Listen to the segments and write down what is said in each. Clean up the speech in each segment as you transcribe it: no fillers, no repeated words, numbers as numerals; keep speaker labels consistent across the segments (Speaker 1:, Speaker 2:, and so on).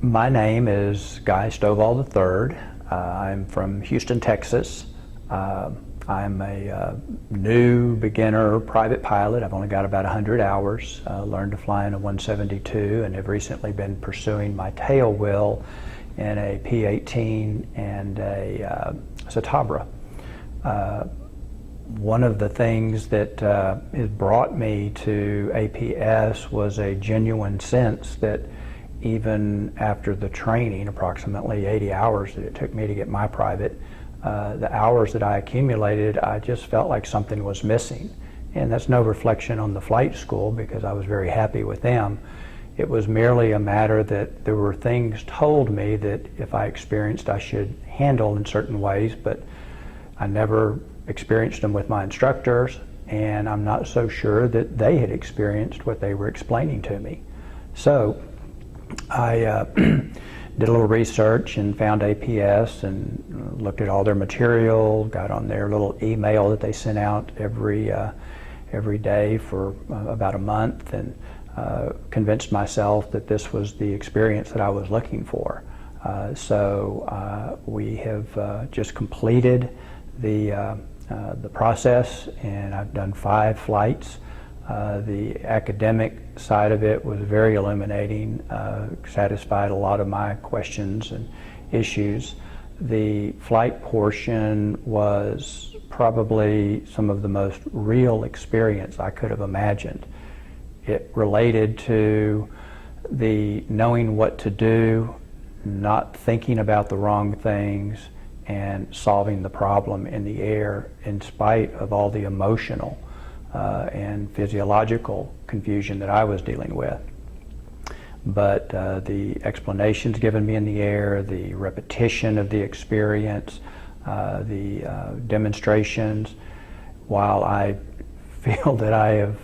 Speaker 1: My name is Guy Stovall III. I'm from Houston, Texas. I'm a new beginner private pilot. I've only got about 100 hours. Learned to fly in a 172 and have recently been pursuing my tail wheel in a P-18 and a Citabria. One of the things that has brought me to APS was a genuine sense that even after the training, approximately 80 hours that it took me to get my private, the hours that I accumulated, I just felt like something was missing. And that's no reflection on the flight school, because I was very happy with them. It was merely a matter that there were things told me that if I experienced, I should handle in certain ways, but I never experienced them with my instructors, and I'm not so sure that they had experienced what they were explaining to me. So I did a little research and found APS and looked at all their material, got on their little email that they sent out every day for about a month, and convinced myself that this was the experience that I was looking for. So we have just completed the process, and I've done 5 flights. The academic side of it was very illuminating, satisfied a lot of my questions and issues. The flight portion was probably some of the most real experience I could have imagined. It related to the knowing what to do, not thinking about the wrong things, and solving the problem in the air in spite of all the emotional and physiological confusion that I was dealing with. But the explanations given me in the air, the repetition of the experience, the demonstrations, while I feel that I have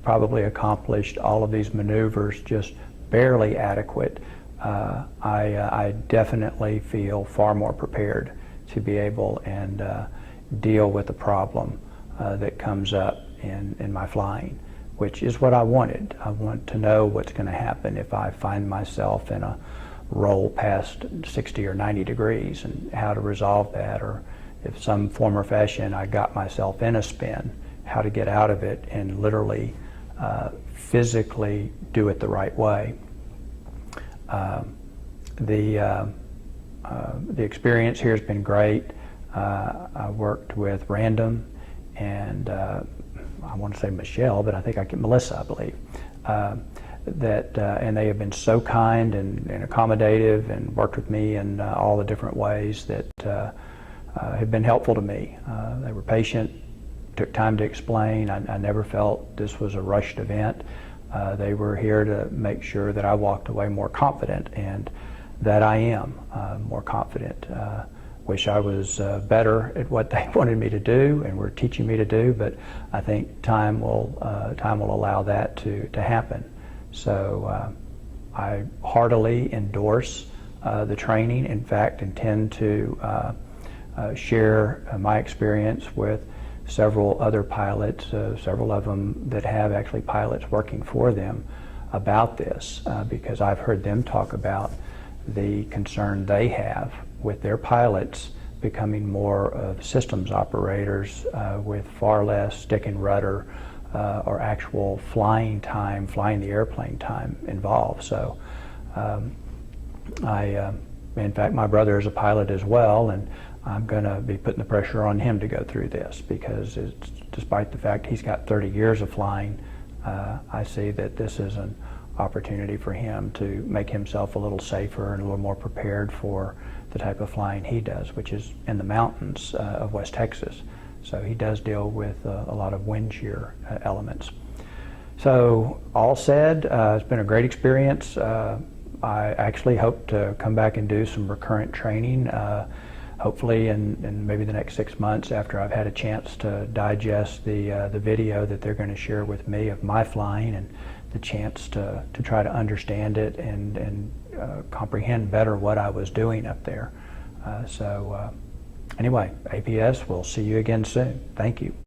Speaker 1: probably accomplished all of these maneuvers just barely adequate, I definitely feel far more prepared to be able and deal with the problem that comes up in my flying, which is what I wanted. I want to know what's going to happen if I find myself in a roll past 60 or 90 degrees, and how to resolve that, or if some form or fashion I got myself in a spin, how to get out of it and literally physically do it the right way. The experience here has been great. I worked with Random and I want to say Michelle, but I think Melissa, I believe. And they have been so kind and accommodative, and worked with me in all the different ways that have been helpful to me. They were patient, took time to explain. I never felt this was a rushed event. They were here to make sure that I walked away more confident, and that I am more confident. Wish I was better at what they wanted me to do and were teaching me to do, but I think time will allow that to happen. So I heartily endorse the training. In fact, intend to share my experience with several other pilots, several of them that have actually pilots working for them, about this, because I've heard them talk about the concern they have with their pilots becoming more of systems operators with far less stick and rudder or actual flying time, flying the airplane time involved. So in fact, my brother is a pilot as well, and I'm going to be putting the pressure on him to go through this, because despite the fact he's got 30 years of flying, I see that this is an opportunity for him to make himself a little safer and a little more prepared for the type of flying he does, which is in the mountains of West Texas. So he does deal with a lot of wind shear elements. So all said, it's been a great experience. I actually hope to come back and do some recurrent training, hopefully in maybe the next 6 months, after I've had a chance to digest the video that they're going to share with me of my flying, and the chance to try to understand it and comprehend better what I was doing up there. Anyway, APS, we'll see you again soon. Thank you.